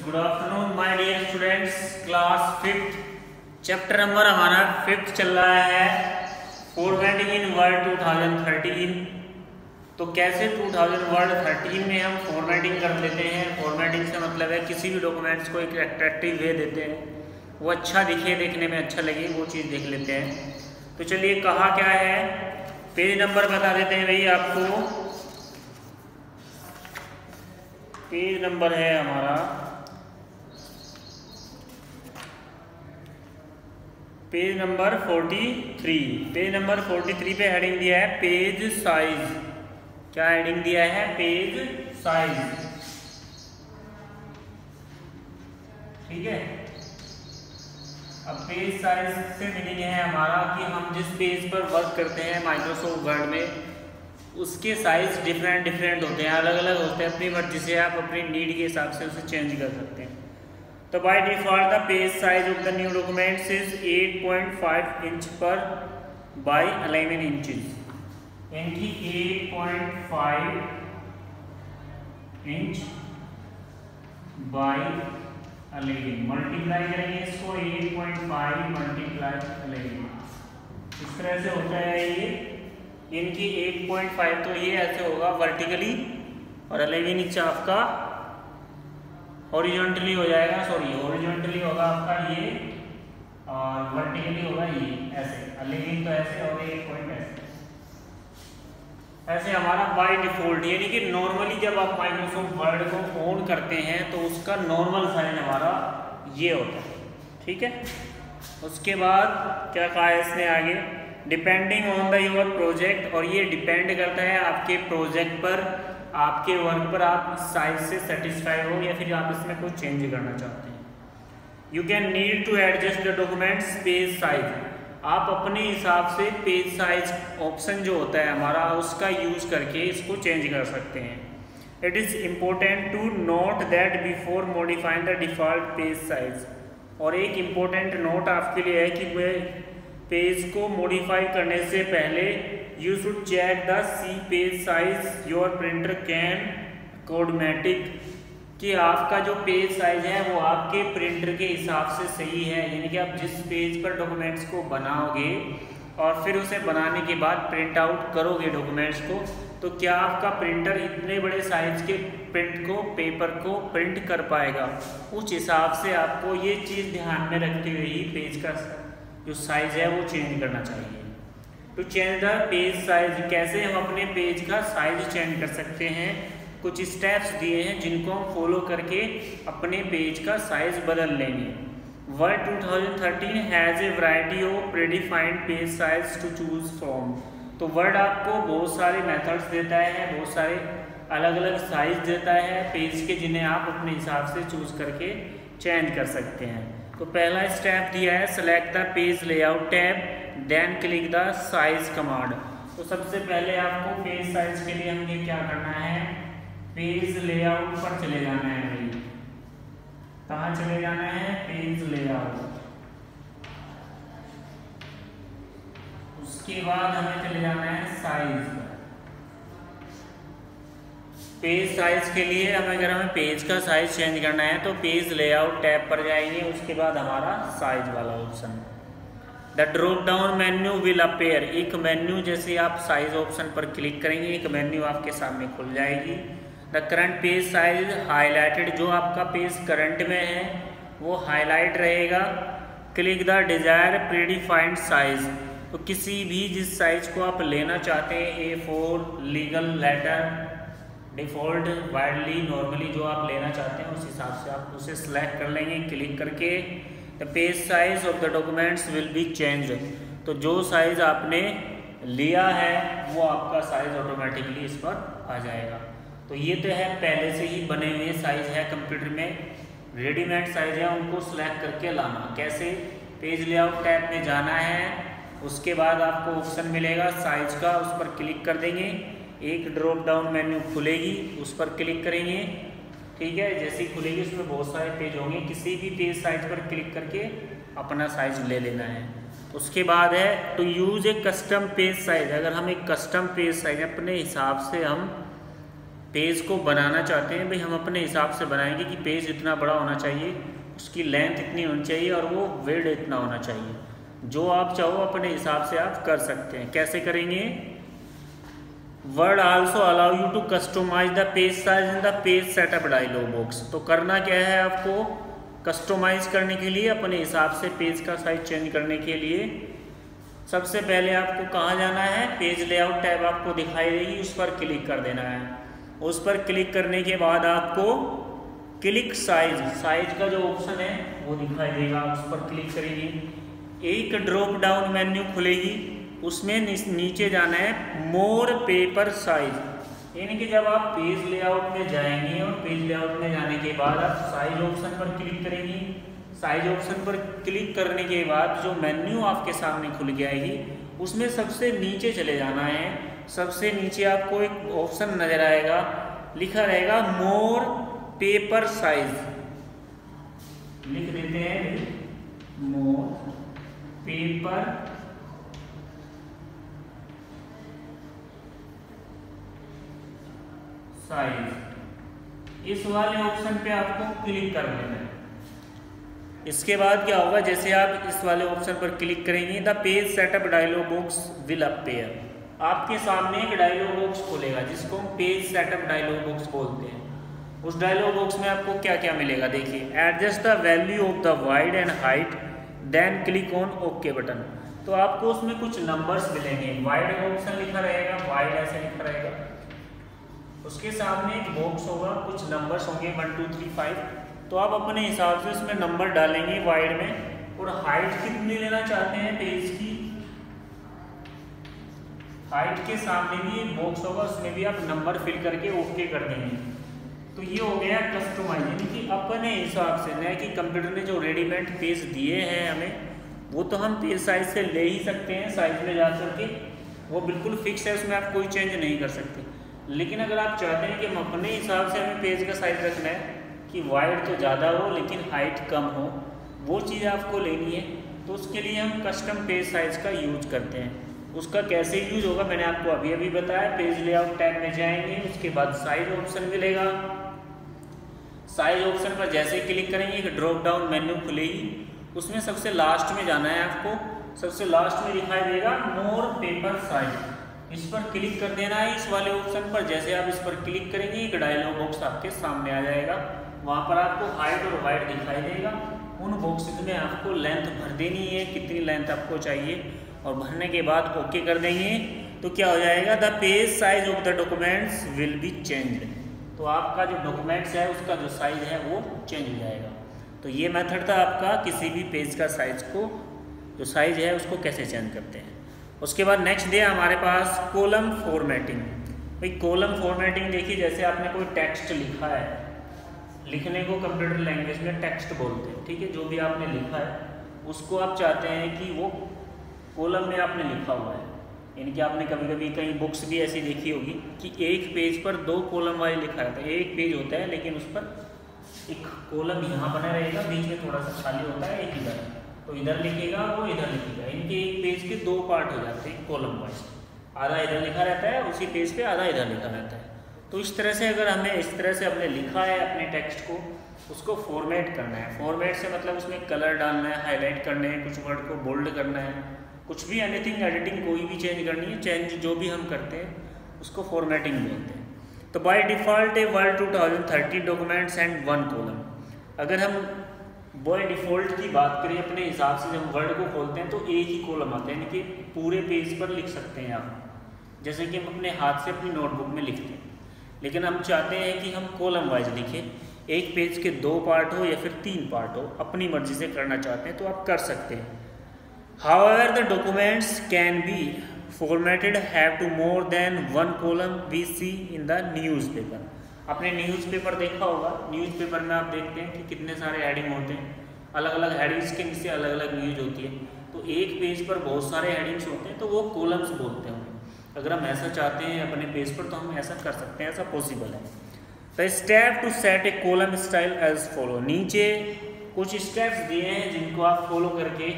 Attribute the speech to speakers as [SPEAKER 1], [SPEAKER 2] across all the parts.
[SPEAKER 1] Good afternoon my dear students, class fifth, chapter number हमारा fifth चल रहा है फॉर्मेटिंग इन वर्ड 2013। तो कैसे 2013 में हम फॉर्मेटिंग कर लेते हैं। फॉर्मेटिंग से मतलब है किसी भी डॉक्यूमेंट्स को एक अट्रैक्टिव वे देते हैं, वो अच्छा दिखे, देखने में अच्छा लगे, वो चीज़ देख लेते हैं। तो चलिए कहा क्या है, पेज नंबर बता देते हैं भाई आपको। पेज नंबर है हमारा पेज नंबर 43। पेज नंबर 43 पे हेडिंग दिया है पेज साइज। क्या हेडिंग दिया है? Page size. ठीक है। अब पेज साइज से मीनिंग है हमारा कि हम जिस पेज पर वर्क करते हैं माइक्रोसॉफ्ट वर्ड में, उसके साइज डिफरेंट होते हैं, अलग अलग होते हैं। अपनी मर्जी से आप अपनी नीड के हिसाब से उसे चेंज कर सकते हैं। तो by default the page size of the new documents is 8.5 inch पर बाय 11 इंचेस। यानी कि 8.5 इंच बाय 11 मल्टीप्लाई करेंगे इसको, 8.5 मल्टीप्लाई 11 इस तरह से होता है ये। इनकी 8.5 तो ये ऐसे होगा वर्टिकली, और 11 इंच आपका हॉरिजॉन्टली हो जाएगा। सॉरी, हॉरिजॉन्टली होगा आपका ये, और वर्टिकली होगा ये ऐसे। 11 तो ऐसे और 8 पॉइंट ऐसे हमारा बाय डिफॉल्ट। यानी कि नॉर्मली जब आप माइक्रोसॉफ्ट वर्ड को ऑन करते हैं तो उसका नॉर्मल साइज हमारा ये होता है। ठीक है। उसके बाद क्या कहा है इसने आगे, depending on the your project, और ये डिपेंड करता है आपके प्रोजेक्ट पर, आपके वर्क पर, आप इस साइज से सेटिस्फाई हो या फिर आप इसमें कुछ चेंज करना चाहते हैं। You can need to adjust the documents page size. आप अपने हिसाब से पेज साइज ऑप्शन जो होता है हमारा, उसका यूज करके इसको चेंज कर सकते हैं। It is important to note that before modifying the default page size. और एक इम्पोर्टेंट नोट आपके लिए है कि पेज को मॉडिफाई करने से पहले you should check the C page size your printer can accommodate, कि आपका जो पेज साइज है वो आपके प्रिंटर के हिसाब से सही है। यानी कि आप जिस पेज पर डॉक्यूमेंट्स को बनाओगे और फिर उसे बनाने के बाद प्रिंट आउट करोगे डॉक्यूमेंट्स को, तो क्या आपका प्रिंटर इतने बड़े साइज के प्रिंट को, पेपर को प्रिंट कर पाएगा। उस हिसाब से आपको ये चीज़ ध्यान में रखते हुए ही पेज का जो साइज है वो चेंज करना चाहिए। To change the page size, कैसे हम अपने पेज का साइज चेंज कर सकते हैं। कुछ स्टेप्स दिए हैं जिनको हम फॉलो करके अपने पेज का साइज बदल लेंगे। Word 2013 has a variety of predefined page size to choose from. तो वर्ड आपको बहुत सारे मेथड्स देता है, बहुत सारे अलग अलग साइज देता है पेज के, जिन्हें आप अपने हिसाब से चूज करके चेंज कर सकते हैं। तो पहला स्टेप दिया है select the page layout tab, then click the size command. तो सबसे पहले आपको पेज साइज के लिए हमें क्या करना है, पेज लेआउट पर चले जाना है भाई। कहाँ चले जाना है? Page layout. उसके बाद हमें चले जाना है साइज। पेज साइज के लिए अगर हमें पेज का साइज चेंज करना है तो पेज लेआउट टैब पर जाएंगे। उसके बाद हमारा साइज वाला option, the drop down menu will appear. एक मेन्यू, जैसे आप साइज ऑप्शन पर क्लिक करेंगे एक मेन्यू आपके सामने खुल जाएगी। The current page size highlighted, जो आपका पेज करंट में है वो हाईलाइट रहेगा। Click the desire predefined size, तो किसी भी जिस साइज को आप लेना चाहते हैं, A4, legal, letter, default, widely, normally, जो आप लेना चाहते हैं उस हिसाब से आप उसे सिलेक्ट कर लेंगे क्लिक करके। The page size of the documents will be change. तो जो साइज आपने लिया है वो आपका साइज ऑटोमेटिकली इस पर आ जाएगा। तो ये तो है पहले से ही बने हुए साइज है, कंप्यूटर में रेडीमेड साइज है, उनको सिलेक्ट करके लाना। कैसे? पेज लेआउट टैब में जाना है, उसके बाद आपको ऑप्शन मिलेगा साइज का, उस पर क्लिक कर देंगे, एक ड्रॉप डाउन मेन्यू खुलेगी, उस पर क्लिक करेंगे। ठीक है। जैसे ही खुलेगी उसमें बहुत सारे पेज होंगे, किसी भी पेज साइज पर क्लिक करके अपना साइज ले लेना है। उसके बाद है to use a custom page size. अगर हम एक कस्टम पेज साइज अपने हिसाब से हम पेज को बनाना चाहते हैं, भाई हम अपने हिसाब से बनाएंगे कि पेज इतना बड़ा होना चाहिए, उसकी लेंथ इतनी होनी चाहिए और वो विड्थ इतना होना चाहिए। जो आप चाहो अपने हिसाब से आप कर सकते हैं। कैसे करेंगे? Word also allow you to customise the page size in the page setup dialog box. तो करना क्या है आपको? कस्टमाइज करने के लिए, अपने हिसाब से पेज का साइज चेंज करने के लिए सबसे पहले आपको कहाँ जाना है? पेज लेआउट टैब आपको दिखाई देगी, उस पर क्लिक कर देना है। उस पर क्लिक करने के बाद आपको क्लिक साइज, साइज का जो ऑप्शन है वो दिखाई देगा, उस पर क्लिक करेंगे। एक ड्रॉप डाउन मेन्यू खुलेगी, उसमें नीचे जाना है मोर पेपर साइज, यानी कि जब आप पेज लेआउट में जाएंगे और पेज लेआउट में जाने के बाद आप साइज ऑप्शन पर क्लिक करेंगे। साइज ऑप्शन पर क्लिक करने के बाद जो मेन्यू आपके सामने खुल के आएगी, उसमें सबसे नीचे चले जाना है। सबसे नीचे आपको एक ऑप्शन नजर आएगा, लिखा रहेगा मोर पेपर साइज। लिख देते हैं मोर पेपर साइज। इस वाले ऑप्शन पे आपको क्लिक कर देना है। इसके बाद क्या होगा? जैसे आप इस वाले ऑप्शन पर क्लिक करेंगे, the page setup dialog box will appear. आपके सामने एक डायलॉग बॉक्स खुलेगा जिसको हम पेज सेटअप डायलॉग बॉक्स बोलते हैं। उस डायलॉग बॉक्स में आपको क्या क्या मिलेगा? देखिए, adjust the value of the wide and height, then click on okay button. तो आपको उसमें कुछ नंबर्स मिलेंगे। वाइड ऑप्शन लिखा रहेगा, वाइड ऐसे लिखा रहेगा, उसके सामने एक बॉक्स होगा, कुछ नंबर्स होंगे 1 2 3 5। तो आप अपने हिसाब से उसमें नंबर डालेंगे वाइड में। और हाइट कितनी लेना चाहते हैं पेज की, हाइट के सामने भी एक बॉक्स होगा, उसमें भी आप नंबर फिल करके ओके कर देंगे। तो ये हो गया कस्टमाइज, यानी कि अपने हिसाब से, न कि कंप्यूटर ने जो रेडीमेड पेज दिए हैं हमें, वो तो हम पेज साइज से ले ही सकते हैं, साइज में जा करके वो बिल्कुल फिक्स है, उसमें आप कोई चेंज नहीं कर सकते। लेकिन अगर आप चाहते हैं कि हम अपने हिसाब से हमें पेज का साइज रखना है कि वाइड तो ज़्यादा हो लेकिन हाइट कम हो, वो चीज़ आपको लेनी है, तो उसके लिए हम कस्टम पेज साइज का यूज करते हैं। उसका कैसे यूज होगा मैंने आपको अभी अभी बताया। पेज लेआउट टैब में जाएंगे, उसके बाद साइज ऑप्शन मिलेगा। साइज ऑप्शन पर जैसे क्लिक करेंगे एक ड्रॉप डाउन मेन्यू खुलेगी, उसमें सबसे लास्ट में जाना है आपको। सबसे लास्ट में दिखाई देगा मोर पेपर साइज, इस पर क्लिक कर देना है इस वाले ऑप्शन पर। जैसे आप इस पर क्लिक करेंगे एक डायलॉग बॉक्स आपके सामने आ जाएगा, वहाँ पर आपको हाइट और वाइट दिखाई देगा। उन बॉक्सेस में आपको लेंथ भर देनी है, कितनी लेंथ आपको चाहिए, और भरने के बाद ओके कर देंगे तो क्या हो जाएगा? The page size of the documents will be changed. तो आपका जो डॉक्यूमेंट्स है उसका जो साइज है वो चेंज हो जाएगा। तो ये मेथड था आपका किसी भी पेज का साइज को, जो साइज है उसको कैसे चेंज करते हैं। उसके बाद नेक्स्ट दिया हमारे पास कॉलम फॉर्मेटिंग। भाई कॉलम फॉर्मेटिंग देखिए, जैसे आपने कोई टेक्स्ट लिखा है, लिखने को कंप्यूटर लैंग्वेज में टेक्स्ट बोलते हैं, ठीक है। जो भी आपने लिखा है उसको आप चाहते हैं कि वो कॉलम में आपने लिखा हुआ है, यानी कि आपने कभी कभी कई बुक्स भी ऐसी देखी होगी कि एक पेज पर 2 कॉलम वाइज लिखा रहता है। एक पेज होता है लेकिन उस पर एक कॉलम यहाँ बना रहेगा, बीच में थोड़ा सा खाली होता है, एक इधर, तो इधर लिखेगा वो इधर लिखेगा। इनके एक पेज के 2 पार्ट हो जाते हैं कॉलम वाइज, आधा इधर लिखा रहता है उसी पेज पे, आधा इधर लिखा रहता है। तो इस तरह से अगर हमें इस तरह से हमने लिखा है अपने टेक्स्ट को, उसको फॉर्मेट करना है। फॉर्मेट से मतलब उसमें कलर डालना है, हाईलाइट करने हैं, कुछ वर्ड को बोल्ड करना है, कुछ भी एनीथिंग, एडिटिंग कोई भी चेंज करनी है, चेंज जो भी हम करते हैं उसको फॉर्मेटिंग बोलते हैं। तो by default a word 2030 documents and 1 column. अगर हम बाय डिफ़ॉल्ट की बात करें अपने हिसाब से, जब वर्ड को खोलते हैं तो एक ही कॉलम आता है, यानी कि पूरे पेज पर लिख सकते हैं आप, जैसे कि हम अपने हाथ से अपनी नोटबुक में लिखते हैं। लेकिन हम चाहते हैं कि हम कॉलम वाइज लिखें, एक पेज के 2 पार्ट हो या फिर 3 पार्ट हो, अपनी मर्जी से करना चाहते हैं तो आप कर सकते हैं। However, the documents can be formatted have to more than 1 column we see in the newspaper। आपने न्यूज़पेपर देखा होगा, न्यूज़पेपर में आप देखते हैं कि कितने सारे हेडिंग होते हैं, अलग अलग हेडिंग्स के नीचे अलग अलग न्यूज़ होती है। तो एक पेज पर बहुत सारे हेडिंग्स होते हैं तो वो कॉलम्स बोलते हैं। अगर हम ऐसा चाहते हैं अपने पेज पर तो हम ऐसा कर सकते हैं, ऐसा पॉसिबल है। The step to set a column style as follow. नीचे कुछ स्टेप्स दिए हैं जिनको आप फॉलो करके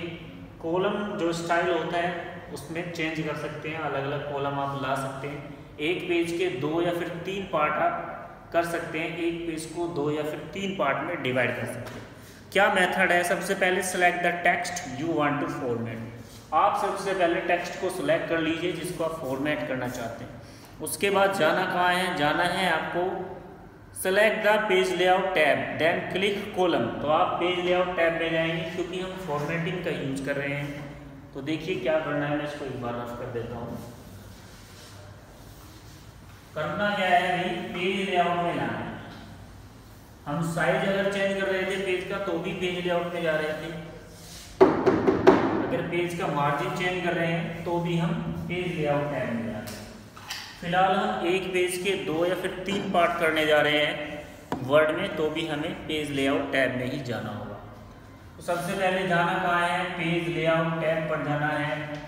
[SPEAKER 1] कॉलम जो स्टाइल होता है उसमें चेंज कर सकते हैं, अलग अलग कॉलम आप ला सकते हैं। एक पेज के 2 या फिर 3 पार्ट आप कर सकते हैं, एक पेज को 2 या फिर 3 पार्ट में डिवाइड कर सकते हैं। क्या मेथड है? सबसे पहले select the text you want to format. आप सबसे पहले टेक्स्ट को सिलेक्ट कर लीजिए जिसको आप फॉर्मेट करना चाहते हैं। उसके बाद जाना कहाँ है? जाना है आपको select the page layout tab, then click column. तो आप पेज लेआउट टैब में जाएंगे क्योंकि हम फॉर्मेटिंग का यूज कर रहे हैं। तो देखिए क्या करना है, मैं इसको एक बार रफ कर देता हूँ। करना क्या है भाई, पेज लेआउट में जाना है। हम साइज अगर चेंज कर रहे थे पेज का तो भी पेज लेआउट में जा रहे थे, अगर पेज का मार्जिन चेंज कर रहे हैं तो भी हम पेज लेआउट टैब में जा रहे हैं। फिलहाल हम एक पेज के 2 या फिर 3 पार्ट करने जा रहे हैं वर्ड में, तो भी हमें पेज लेआउट टैब में ही जाना होगा। तो सबसे पहले जाना कहाँ है? पेज लेआउट टैब पर जाना है।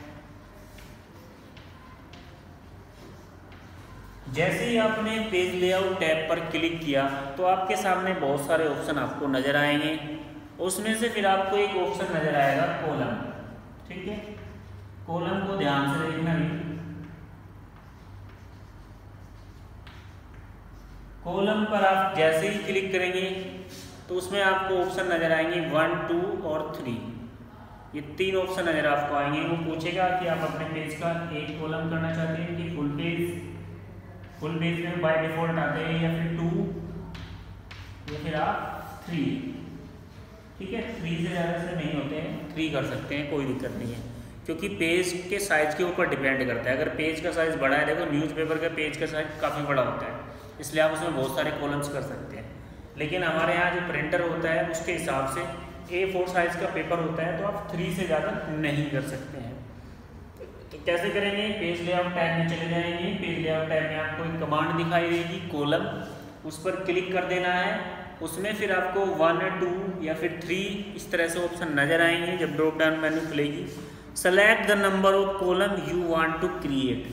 [SPEAKER 1] जैसे ही आपने पेज लेआउट टैब पर क्लिक किया तो आपके सामने बहुत सारे ऑप्शन आपको नजर आएंगे। उसमें से फिर आपको एक ऑप्शन नजर आएगा कॉलम। ठीक है, कॉलम को ध्यान से देखना भी। कॉलम पर आप जैसे ही क्लिक करेंगे तो उसमें आपको ऑप्शन नजर आएंगे 1, 2 और 3। ये 3 ऑप्शन नजर आपको आएंगे। वो पूछेगा कि आप अपने पेज का एक कॉलम करना चाहते हैं कि फुल पेज में बाय डिफॉल्ट आते हैं, या फिर 2 या फिर आप 3। ठीक है, 3 से ज़्यादा से नहीं होते हैं, 3 कर सकते हैं, कोई दिक्कत नहीं है, क्योंकि पेज के साइज के ऊपर डिपेंड करता है। अगर पेज का साइज बड़ा है, देखो न्यूज़पेपर का पेज का साइज काफ़ी बड़ा होता है, इसलिए आप उसमें बहुत सारे कॉलम्स कर सकते हैं। लेकिन हमारे यहाँ जो प्रिंटर होता है उसके हिसाब से A4 साइज का पेपर होता है, तो आप 3 से ज़्यादा नहीं कर सकते हैं। तो कैसे करेंगे? पेज लेआउट टैब में चले जाएंगे। पेज लेआउट टैब में आपको एक कमांड दिखाई देगी कॉलम, उस पर क्लिक कर देना है। उसमें फिर आपको 1, 2 या फिर 3 इस तरह से ऑप्शन नजर आएंगे। जब ड्रॉप डाउन मेन्यू खुलेगी, select the number of column you want to create.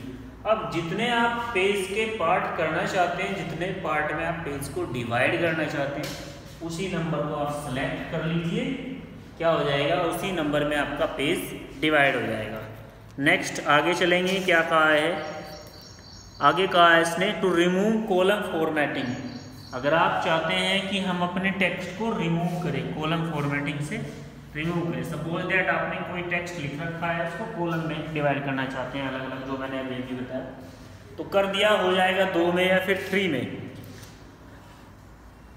[SPEAKER 1] अब जितने आप पेज के पार्ट करना चाहते हैं, जितने पार्ट में आप पेज को डिवाइड करना चाहते हैं, उसी नंबर को आप सेलेक्ट कर लीजिए। क्या हो जाएगा? उसी नंबर में आपका पेज डिवाइड हो जाएगा। नेक्स्ट आगे चलेंगे। क्या कहा है? आगे कहा है इसने टू रिमूव कॉलम फॉर्मेटिंग। अगर आप चाहते हैं कि हम अपने टेक्स्ट को रिमूव करें, कॉलम फॉर्मेटिंग से रिमूव करें, सपोज दैट आपने कोई टेक्स्ट लिख रखा है, उसको कॉलम में डिवाइड करना चाहते हैं, अलग अलग, जो मैंने अभी भी बताया, तो कर दिया। हो जाएगा 2 में या फिर 3 में।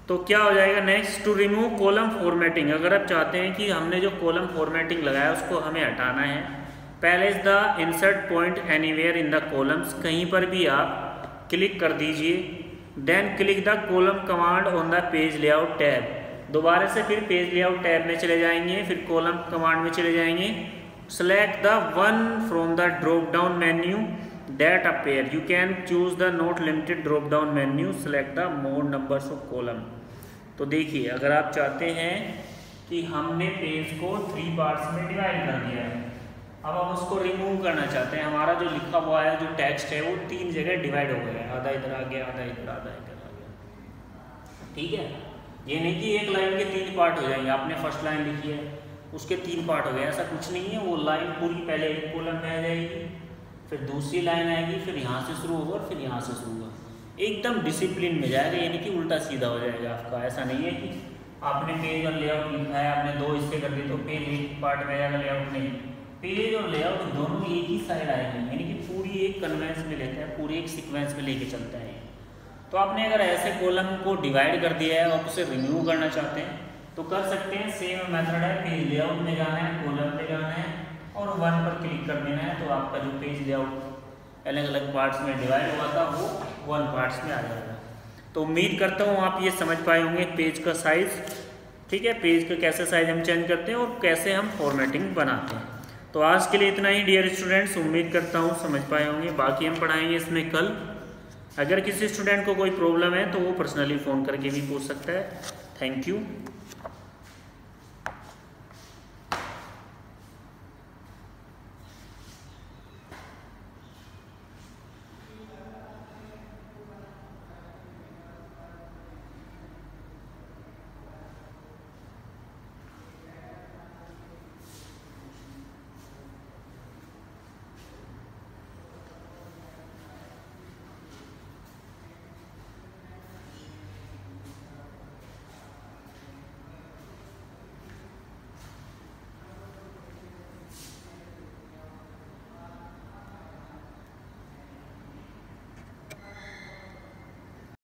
[SPEAKER 1] तो क्या हो जाएगा? Next to remove column formatting. अगर आप चाहते हैं कि हमने जो कॉलम फॉर्मेटिंग लगाया उसको हमें हटाना है, पहले the insert point anywhere in the columns, कहीं पर भी आप क्लिक कर दीजिए। Then click the column command on the page layout tab. दोबारा से फिर पेज लेआउट टैब में चले जाएंगे, फिर कॉलम कमांड में चले जाएंगे। Select the one from the drop down menu that appear, you can choose the not limited drop down menu, select the more numbers of column. तो देखिए, अगर आप चाहते हैं कि हमने पेज को 3 पार्ट्स में डिवाइड कर दिया है, अब हम उसको रिमूव करना चाहते हैं, हमारा जो लिखा हुआ है, जो टेक्स्ट है, वो 3 जगह डिवाइड हो गया है, आधा इधर आ गया, आधा इधर, आधा इधर आ गया। ठीक है, ये नहीं कि एक लाइन के 3 पार्ट हो जाएंगे। आपने फर्स्ट लाइन लिखी है, उसके 3 पार्ट हो गए, ऐसा कुछ नहीं है। वो लाइन पूरी पहले एक कॉलम में आ जाएगी, फिर दूसरी लाइन आएगी, फिर यहाँ से शुरू होगा और फिर यहाँ से शुरू होगा, एकदम डिसिप्लिन में जाएगा, यानी कि उल्टा सीधा हो जाएगा आपका। ऐसा नहीं है कि आपने पेज और लेआउट लिखा है, आपने 2 हिस्से कर दिए तो पेज एक पार्ट में आएगा, लेआउट नहीं। पेज और लेआउट दोनों एक ही साइड आएंगे, यानी कि पूरी एक कन्वेंस में लेता है, पूरे एक सीक्वेंस में लेके चलता है। तो आपने अगर ऐसे कॉलम को डिवाइड कर दिया है और उसे रिमूव करना चाहते हैं तो कर सकते हैं। सेम मेथड है, पेज लेआउट में जाना है, कॉलम में जाना है और 1 पर क्लिक कर देना है, तो आपका जो पेज लेआउट अलग अलग पार्ट्स में डिवाइड हुआ था वो 1 पार्ट्स में आ जाएगा। तो उम्मीद करता हूँ आप ये समझ पाए होंगे पेज का साइज़। ठीक है, पेज का कैसे साइज हम चेंज करते हैं और कैसे हम फॉर्मेटिंग बनाते हैं। तो आज के लिए इतना ही डियर स्टूडेंट्स, उम्मीद करता हूँ समझ पाए होंगे। बाकी हम पढ़ाएंगे इसमें कल। अगर किसी स्टूडेंट को कोई प्रॉब्लम है तो वो पर्सनली फ़ोन करके भी पूछ सकता है। Thank you.